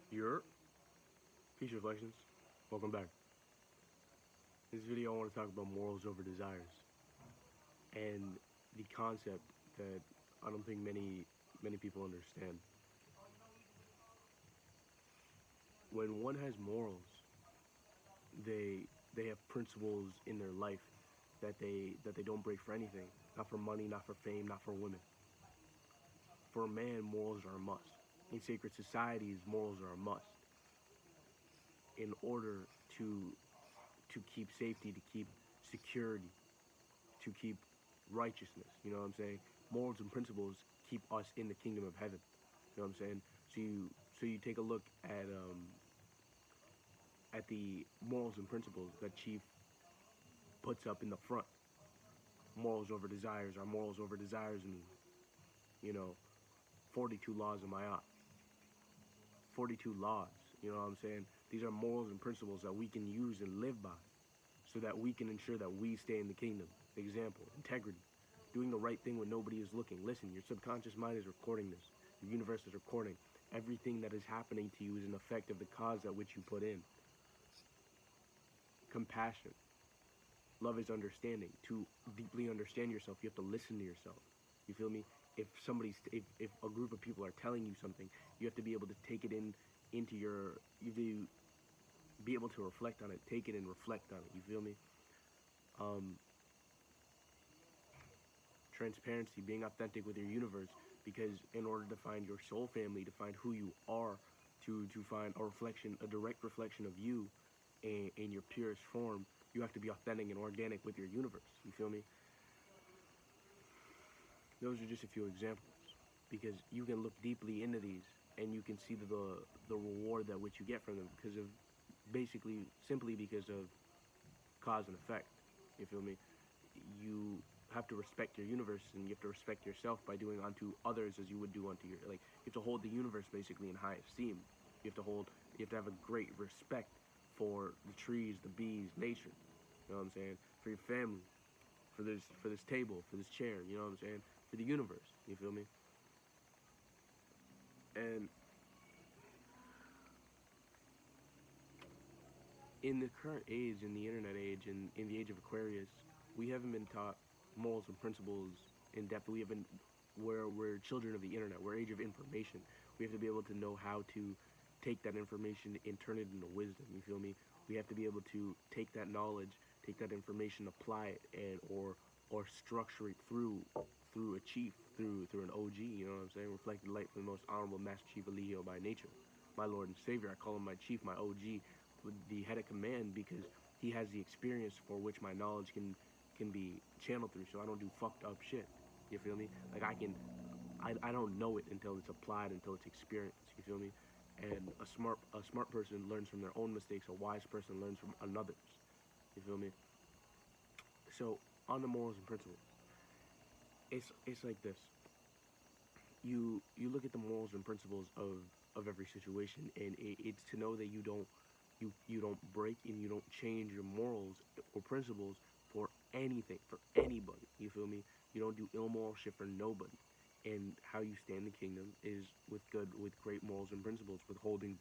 Your Peace Reflections. Welcome back. In this video, I want to talk about morals over desires and the concept that I don't think many people understand. When one has morals, they have principles in their life that they don't break for anything. Not for money, not for fame, not for women. For a man, morals are a must. In sacred societies, morals are a must. In order to keep safety, to keep security, to keep righteousness. You know what I'm saying? Morals and principles keep us in the kingdom of heaven. You know what I'm saying? So you take a look at the morals and principles that Chief puts up in the front. Morals over desires. Our morals over desires mean, 42 laws of Ma'at. 42 laws. You know what I'm saying? These are morals and principles that we can use and live by, so that we can ensure that we stay in the kingdom. Example, integrity. Doing the right thing when nobody is looking. Listen, your subconscious mind is recording this. Your universe is recording. Everything that is happening to you is an effect of the cause at which you put in. Compassion. Love is understanding. To deeply understand yourself, you have to listen to yourself. You feel me? If a group of people are telling you something, you have to be able to take it into your, you have to be able to reflect on it, take it and reflect on it. You feel me? Transparency, being authentic with your universe, because in order to find your soul family, to find who you are, to find a direct reflection of you in your purest form, you have to be authentic and organic with your universe. You feel me? Those are just a few examples, because you can look deeply into these and you can see the reward that which you get from them, because of simply because of cause and effect. You feel me? You have to respect your universe, and you have to respect yourself by doing unto others as you would do unto your, like, you have to hold the universe basically in high esteem. You have to have a great respect for the trees, the bees, nature. You know what I'm saying? For your family, for this table, for this chair. You know what I'm saying? For the universe. You feel me? And in the current age, in the internet age, and in the age of Aquarius, we haven't been taught morals and principles in depth. We're children of the internet. We're age of information. We have to be able to know how to take that information and turn it into wisdom. You feel me? We have to be able to take that knowledge, take that information, apply it, and or structure it through a chief, through an OG. You know what I'm saying? Reflect the light from the most honorable Master Chief Eligio by nature, my Lord and Savior. I call him my chief, my OG, the head of command, because he has the experience for which my knowledge can be channeled through, so I don't do fucked up shit. You feel me? Like, I don't know it until it's applied, until it's experienced. You feel me? And a smart person learns from their own mistakes. A wise person learns from another's. You feel me? So, on the morals and principles, it's like this. You look at the morals and principles of every situation, and it's to know that you don't break and you don't change your morals or principles for anything, for anybody. You feel me? You don't do immoral shit for nobody. And how you stand the kingdom is with great morals and principles, with holding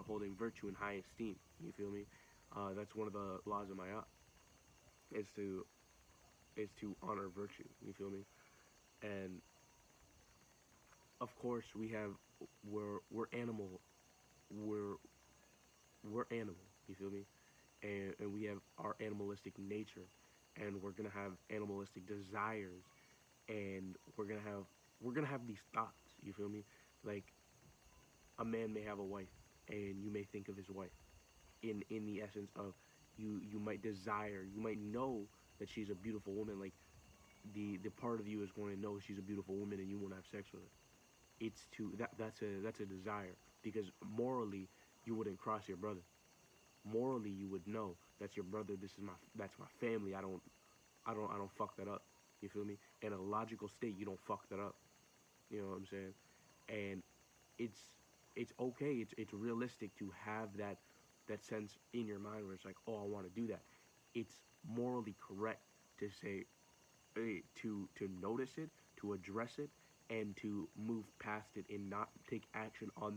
holding virtue in high esteem. You feel me? That's one of the laws of Ma'at, is to honor virtue. You feel me? And of course, we're animal. We're we're animal. You feel me? And we have our animalistic nature, and we're gonna have animalistic desires, and we're gonna have these thoughts. You feel me? Like, a man may have a wife, and you may think of his wife in the essence of, you might desire, you might know that she's a beautiful woman. Like, the part of you is going to know she's a beautiful woman, and you want to have sex with her. It's to that's a desire, because morally you wouldn't cross your brother. Morally you would know that's your brother. That's my family. I don't fuck that up. You feel me? In a logical state, you don't fuck that up. You know what I'm saying? And it's okay. It's realistic to have that sense in your mind where it's like, oh, I want to do that. It's morally correct to say, to notice it, to address it, and to move past it and not take action on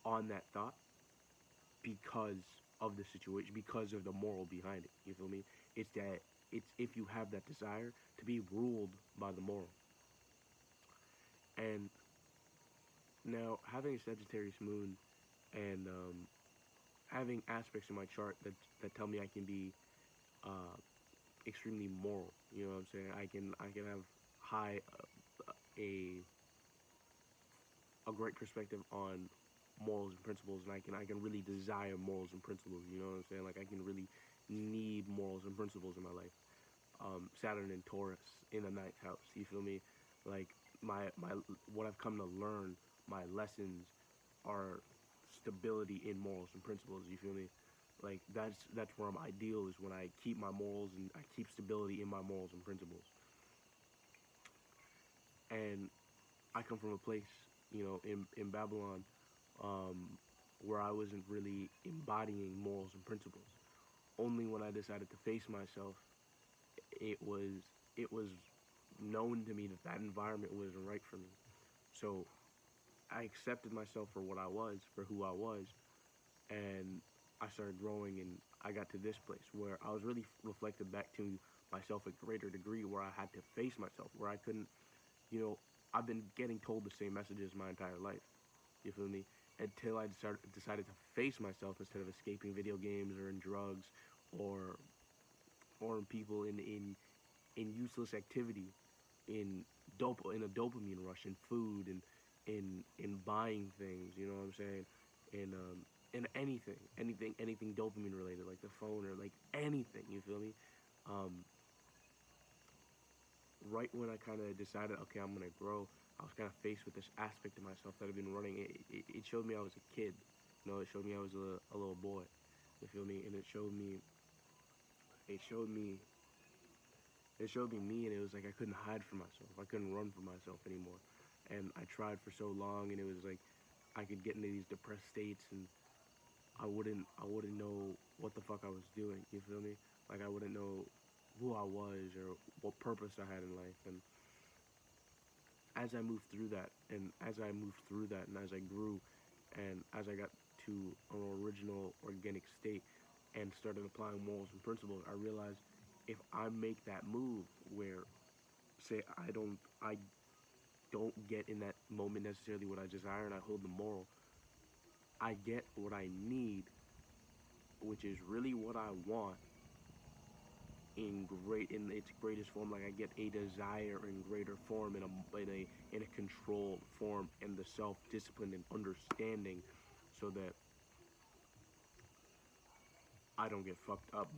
on that thought because of the situation, because of the moral behind it. You feel me? It's that it's if you have that desire to be ruled by the moral. And now having a Sagittarius moon and having aspects in my chart that tell me I can be uh, extremely moral. You know what I'm saying? I can have high a a great perspective on morals and principles, and I can really desire morals and principles. You know what I'm saying? Like I can really need morals and principles in my life. Saturn and Taurus in the ninth house. You feel me? Like my what I've come to learn, my lessons are stability in morals and principles. You feel me? Like that's where I'm ideal is when I keep my morals and I keep stability in my morals and principles. And I come from a place, in Babylon, um, where I wasn't really embodying morals and principles. Only when I decided to face myself, it was it was known to me that that environment wasn't right for me. So I accepted myself for what I was, for who I was, and I started growing, and I got to this place where I was really reflected back to myself a greater degree, where I had to face myself, where I couldn't, you know, I've been getting told the same messages my entire life. You feel me? Until I decided to face myself instead of escaping video games or in drugs, or or in people in useless activity, in in a dopamine rush, in food, and in buying things. You know what I'm saying? In anything dopamine related, like the phone or like anything. You feel me? Um, right when I kind of decided, okay, I'm gonna grow, I was kind of faced with this aspect of myself that I've been running. It showed me I was a kid. It showed me I was a little boy. You feel me? And it showed me, it showed me me, and it was like I couldn't hide from myself. I couldn't run from myself anymore. And I tried for so long, and it was like I could get into these depressed states, and I wouldn't know what the fuck I was doing. You feel me? Like I wouldn't know who I was or what purpose I had in life. And as I moved through that, and as I moved through that, and as I grew, and as I got to an original organic state and started applying morals and principles, I realized if I make that move where, say, I don't get in that moment necessarily what I desire, and I hold the moral, I get what I need, which is really what I want in its greatest form. Like I get a desire in greater form, in a controlled form, and the self discipline and understanding, so that I don't get fucked up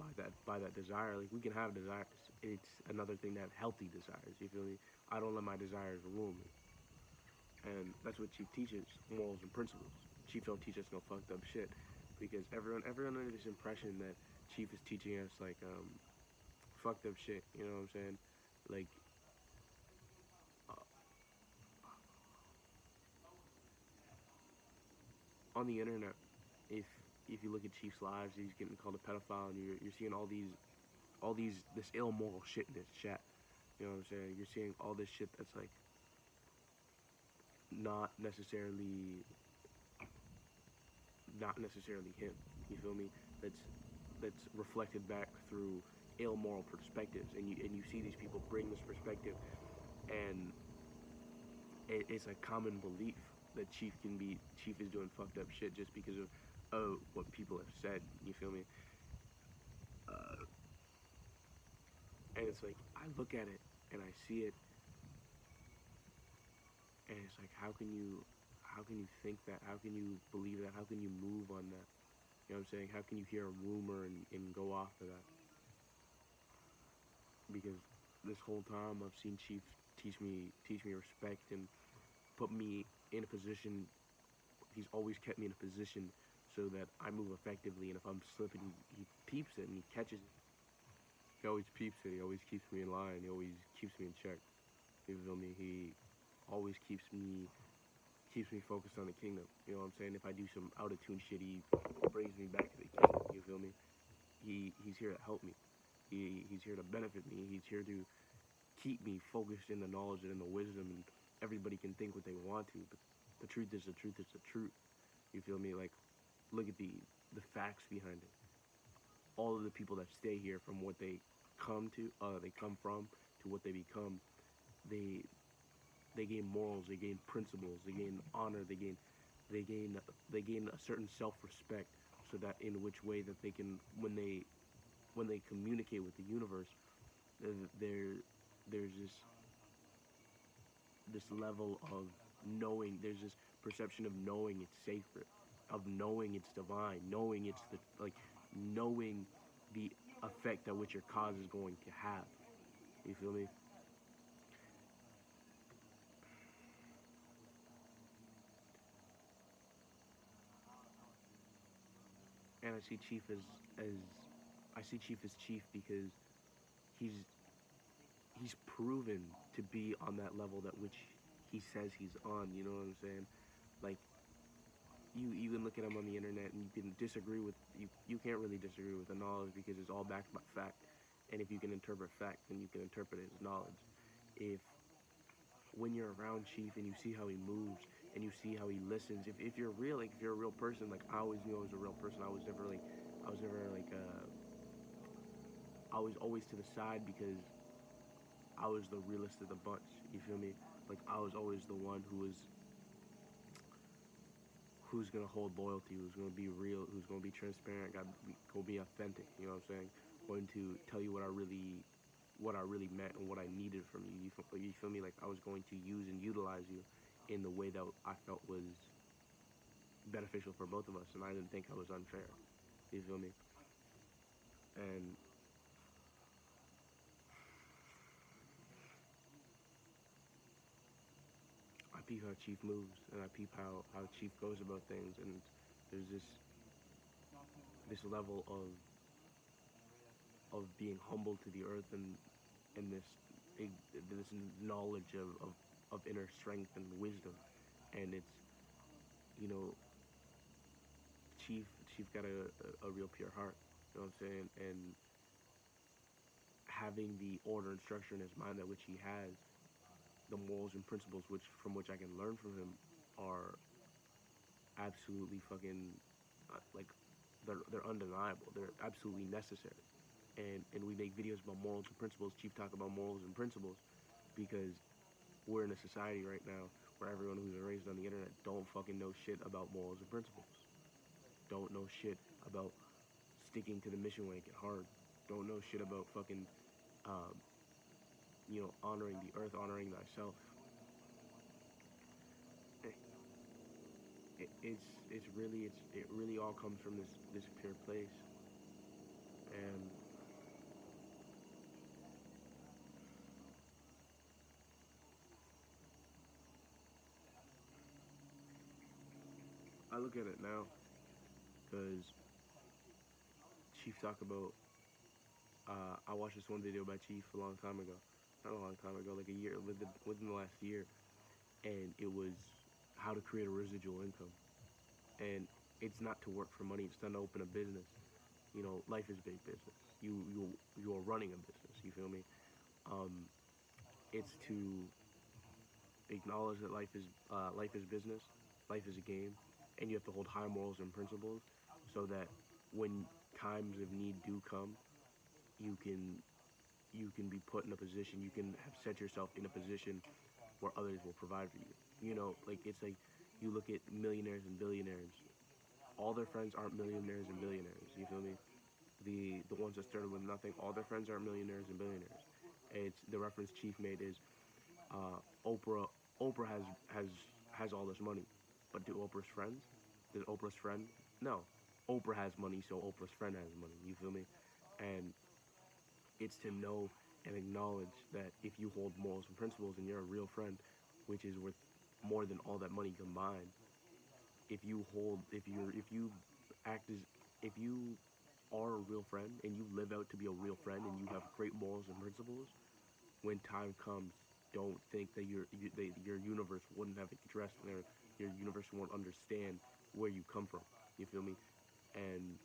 by that desire. Like we can have desires. It's another thing to have healthy desires. You feel me? I don't let my desires rule me. And that's what Chief teaches: morals and principles. Chief don't teach us no fucked up shit, because everyone under this impression that Chief is teaching us like fucked up shit. You know what I'm saying? Like uh, on the internet, if if you look at Chief's lives, he's getting called a pedophile, and you're seeing all these this immoral shit in his chat. You know what I'm saying? You're seeing all this shit that's like not necessarily not necessarily him. You feel me? That's that's reflected back through ill moral perspectives, and you see these people bring this perspective, and it's a common belief that Chief is doing fucked up shit just because of what people have said. You feel me? Uh, and it's like I look at it and I see it, and it's like how can you think that? How can you believe that? How can you move on that? You know what I'm saying? How can you hear a rumor and go off of that? Because this whole time I've seen Chief teach me respect and put me in a position. He's always kept me in a position so that I move effectively. And if I'm slipping, he peeps it and he catches it. He always peeps it. He always keeps me in line. He always keeps me in check. You feel me? He always keeps me focused on the kingdom. You know what I'm saying? If I do some out of tune shit, he brings me back to the kingdom. You feel me? He's here to help me. He's here to benefit me. He's here to keep me focused in the knowledge and in the wisdom. And everybody can think what they want to, but the truth is the truth is the truth. You feel me? Like, look at the facts behind it. All of the people that stay here, from what they come from to what they become, they they gain morals, they gain principles, they gain honor, they gain they gain a certain self-respect, so that in which way that they can, when they communicate with the universe, there there's this level of knowing, there's this perception of knowing it's sacred, of knowing it's divine, knowing it's knowing the effect that which your cause is going to have. You feel me? And as I see Chief as Chief because he's he's proven to be on that level that which he says he's on. You know what I'm saying? Like, you can look at him on the internet and you can disagree with you can't really disagree with the knowledge because it's all backed by fact. And if you can interpret fact, then you can interpret it as knowledge. If When you're around Chief and you see how he moves and you see how he listens, if you're real, like if you're a real person, like I always knew I was a real person. I was never like I was always to the side because I was the realest of the bunch. You feel me? Like I was always the one who's gonna hold loyalty, who's gonna be real, who's gonna be transparent, gonna be authentic. You know what I'm saying? Going to tell you what I really meant and what I needed from you. You feel me? Like I was going to use and utilize you in the way that I felt was beneficial for both of us, and I didn't think I was unfair. You feel me? And I peep how Chief moves, and I peep how Chief goes about things, and there's this level of being humble to the earth, and this knowledge of inner strength and wisdom, and it's, you know, Chief Chief got a real pure heart. You know what I'm saying? And having the order and structure in his mind that which he has, the morals and principles which I can learn from him are absolutely fucking like they're undeniable. They're absolutely necessary. And we make videos about morals and principles. Chief talk about morals and principles because we're in a society right now where everyone who's raised on the internet don't fucking know shit about morals and principles. Don't know shit about sticking to the mission when it get hard. Don't know shit about fucking um, honoring the earth, honoring thyself. It really all comes from this pure place. And I look at it now because Chief talk about. I watched this one video by Chief a long time ago, not a long time ago, like a year within the last year, and it was how to create a residual income. And it's not to work for money; it's not to open a business. You know, life is big business. You are running a business. You feel me? Um, it's to acknowledge that life is business, life is a game, and you have to hold high morals and principles, so that when times of need do come, you can be put in a position, you can have set yourself in a position where others will provide for you. You know, like it's like you look at millionaires and billionaires. All their friends aren't millionaires and billionaires. You feel me? The ones that started with nothing, all their friends aren't millionaires and billionaires. It's the reference Chief made is Oprah. Oprah has all this money, but do Oprah's friends? Does Oprah's friend? No. Oprah has money, so Oprah's friend has money. You feel me? And it's to know and acknowledge that if you hold morals and principles and you're a real friend, which is worth more than all that money combined, if you act as if you are a real friend and you live out to be a real friend and you have great morals and principles, when time comes, don't think that your universe wouldn't have addressed there. Your universe won't understand where you come from. You feel me? And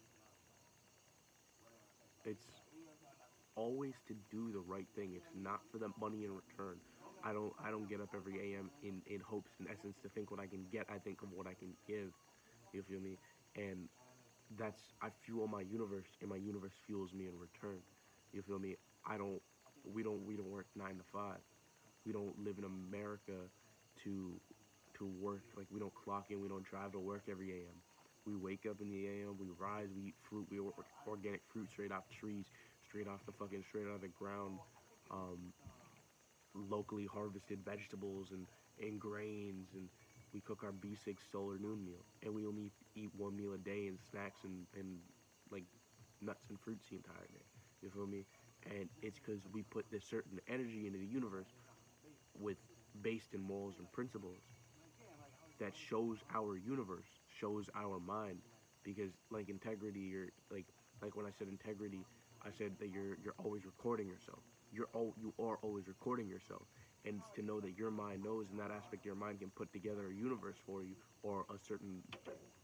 it's always to do the right thing. It's not for the money in return. I don't get up every AM in hopes and essence to think what I can get. I think of what I can give. You feel me? And that's I fuel my universe, and my universe fuels me in return. You feel me? I don't. We don't work 9 to 5. We don't live in America to work. Like, we don't clock in. We don't drive to work every a.m. We wake up in the a.m. We rise. We eat fruit. We organic fruit straight off trees, straight out of the ground. Um, Locally harvested vegetables and grains, and we cook our B6 solar noon meal, and we only eat one meal a day and snacks and like nuts and fruits the entire day. You feel me? And it's because we put this certain energy into the universe with based in morals and principles that shows our universe, shows our mind. Because like integrity, like when I said integrity, I said that you're always recording yourself. You are always recording yourself, and it's to know that your mind knows in that aspect. Your mind can put together a universe for you, or a certain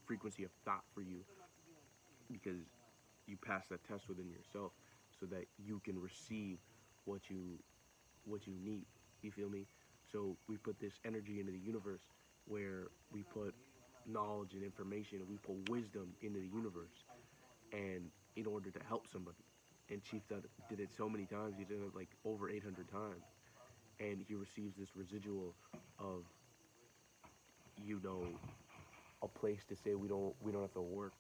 frequency of thought for you, because you pass that test within yourself, so that you can receive what you need. You feel me? So we put this energy into the universe, where we put knowledge and information, and we put wisdom into the universe, and in order to help somebody. And Chief did it so many times. He did it like over 800 times, and he receives this residual of, you know, a place to say we don't have to work.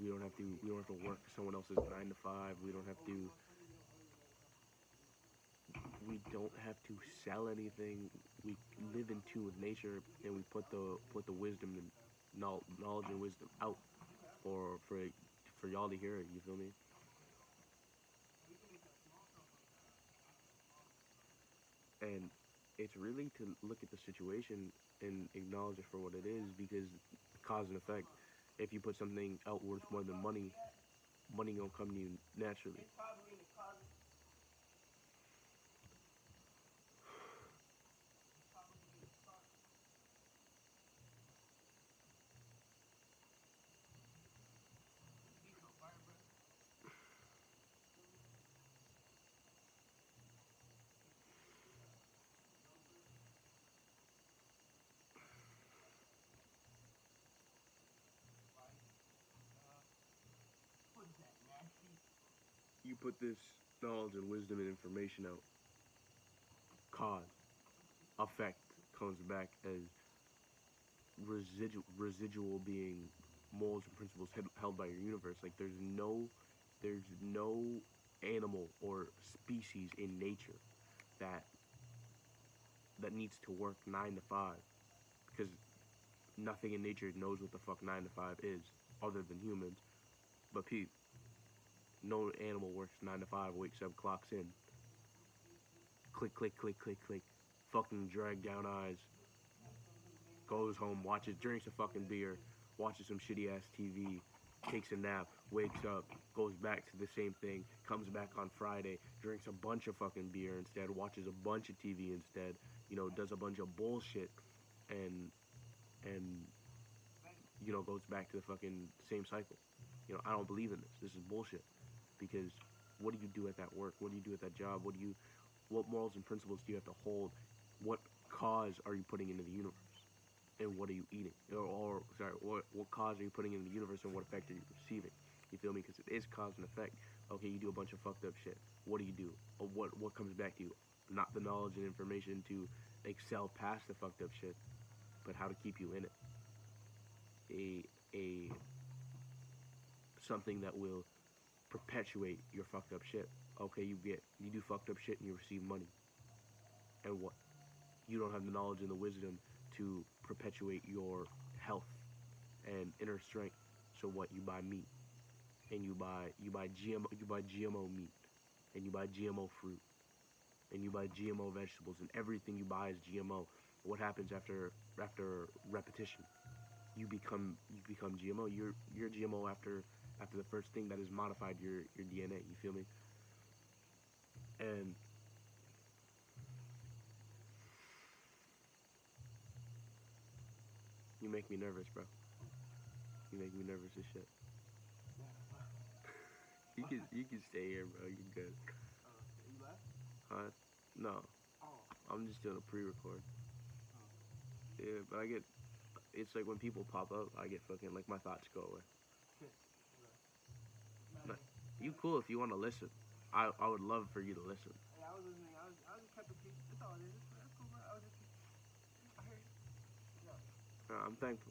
We don't have to work someone else's 9 to 5. We don't have to sell anything. We live in tune with nature, and we put the wisdom and knowledge and wisdom out for y'all to hear it. You feel me? And it's really to look at the situation and acknowledge it for what it is, because cause and effect. If you put something out worth more than money, money gonna come to you naturally. You put this knowledge and wisdom and information out. Cause effect comes back as residual being morals and principles held by your universe. Like, there's no animal or species in nature that needs to work 9 to 5, because nothing in nature knows what the fuck 9 to 5 is other than humans. But Pete, no animal works 9 to 5, wakes up, clocks in, click, click, click, click, click, fucking drag down eyes, goes home, watches, drinks a fucking beer, watches some shitty ass TV, takes a nap, wakes up, goes back to the same thing, comes back on Friday, drinks a bunch of fucking beer instead, watches a bunch of TV instead, does a bunch of bullshit, and and goes back to the fucking same cycle. I don't believe in this. This is bullshit. Because what do you do at that work? What do you do at that job? What morals and principles do you have to hold? What cause are you putting into the universe? And what are you eating? Or sorry, what cause are you putting into the universe, and what effect are you receiving? You feel me? Because it is cause and effect. Okay, you do a bunch of fucked up shit. What do you do? Or what comes back to you? Not the knowledge and information to excel past the fucked up shit, but how to keep you in it. A something that will perpetuate your fucked up shit. Okay, you do fucked up shit and you receive money. And what? You don't have the knowledge and the wisdom to perpetuate your health and inner strength. So what? You buy meat, and you buy GMO meat, and you buy GMO fruit, and you buy GMO vegetables, and everything you buy is GMO. What happens after repetition? You become GMO. You're GMO after the first thing that has modified your DNA. You feel me? And you make me nervous, bro. You make me nervous as shit. You can stay here, bro. You good? Huh? No, I'm just doing a pre-record. Yeah, but it's like when people pop up, I get fucking like my thoughts go away. But you cool if you want to listen. I would love for you to listen. Yeah, I was listening. I was just kept it peace. That's all it is. That's cool, bro. I was just. I heard you. Yeah. I'm thankful.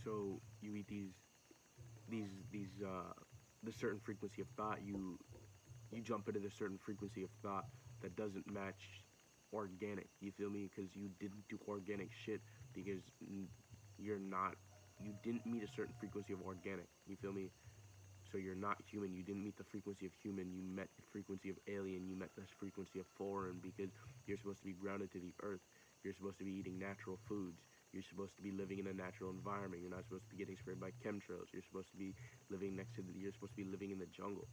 So you eat these the certain frequency of thought. You jump into the certain frequency of thought that doesn't match organic. You feel me? Because you didn't do organic shit because you're not. You didn't meet a certain frequency of organic. You feel me? So you're not human. You didn't meet the frequency of human. You met the frequency of alien. You met the frequency of foreign because you're supposed to be grounded to the earth. You're supposed to be eating natural foods. You're supposed to be living in a natural environment. You're not supposed to be getting sprayed by chemtrails. You're supposed to be living next to the. You're supposed to be living in the jungle.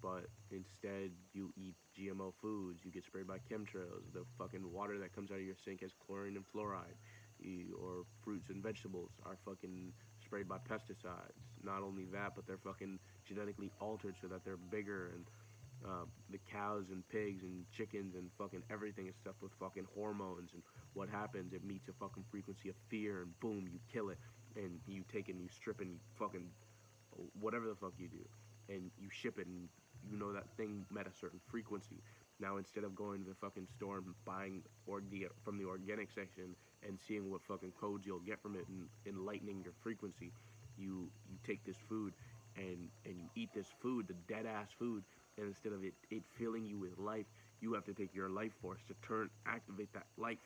But instead, you eat GMO foods. You get sprayed by chemtrails. The fucking water that comes out of your sink has chlorine and fluoride. Or fruits and vegetables are fucking sprayed by pesticides. Not only that, but they're fucking genetically altered so that they're bigger. And the cows and pigs and chickens and fucking everything is stuffed with fucking hormones. And what happens? It meets a fucking frequency of fear, and boom, you kill it. And you take it and you strip it and you fucking whatever the fuck you do, and you ship it, and you know that thing met a certain frequency. Now instead of going to the fucking store and buying from the organic section and seeing what fucking codes you'll get from it and enlightening your frequency, you take this food and you eat this food, the dead ass food, and instead of it filling you with life, you have to take your life force to activate that life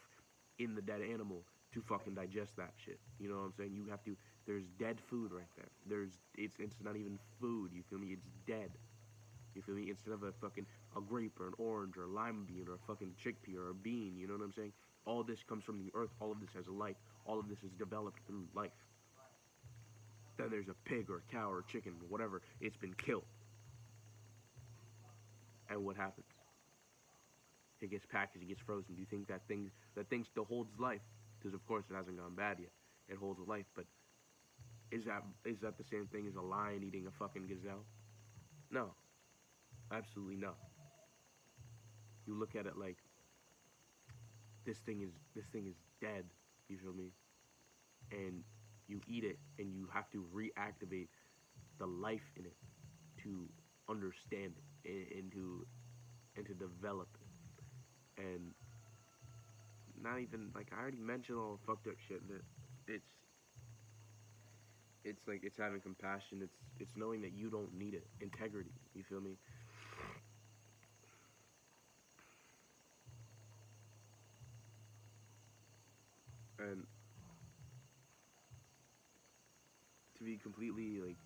in the dead animal to fucking digest that shit. You know what I'm saying? You have to. There's dead food right there. It's not even food. You feel me? It's dead. You feel me? Instead of a grape or an orange or a lima bean or a fucking chickpea or a bean. You know what I'm saying? All this comes from the earth. All of this has a life. All of this is developed through life. Then there's a pig or a cow or a chicken, whatever. It's been killed. And what happens? It gets packaged. It gets frozen. Do you think that thing still holds life? Because of course it hasn't gone bad yet. It holds life, but is that the same thing as a lion eating a fucking gazelle? No, absolutely no. You look at it like this thing is dead. You feel me? And you eat it, and you have to reactivate the life in it to understand it and to develop it. And not even like I already mentioned all the fucked up shit that it's it's like it's having compassion. It's knowing that you don't need it. Integrity. You feel me? And to be completely like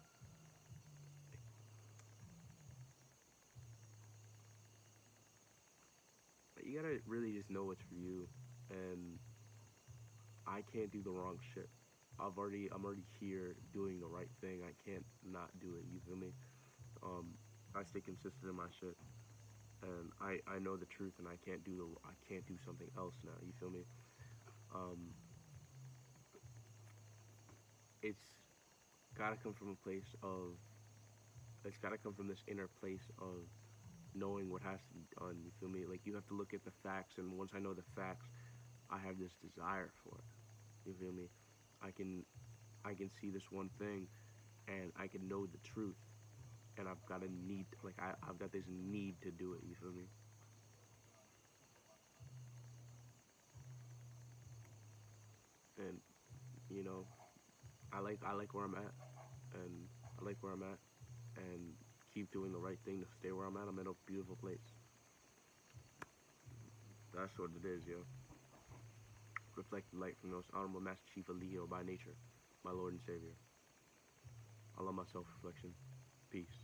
you gotta really just know what's for you. And I can't do the wrong shit. I'm already here doing the right thing. I can't not do it. You feel me? I stay consistent in my shit, and I know the truth, and I can't do something else now. You feel me? Um, it's gotta come from a place of it's gotta come from this inner place of knowing what has to be done. You feel me? Like you have to look at the facts, and once I know the facts, I have this desire for it. You feel me? I can I can see this one thing, and I can know the truth, and I've got a need. Like I've got this need to do it. You feel me? And you know, I like where I'm at, and I like where I'm at, and keep doing the right thing to stay where I'm at. I'm in a beautiful place. That's what it is, yo. Reflect the light from those honorable Master Chief Eligio by nature, my Lord and Savior. I love my self reflection. Peace.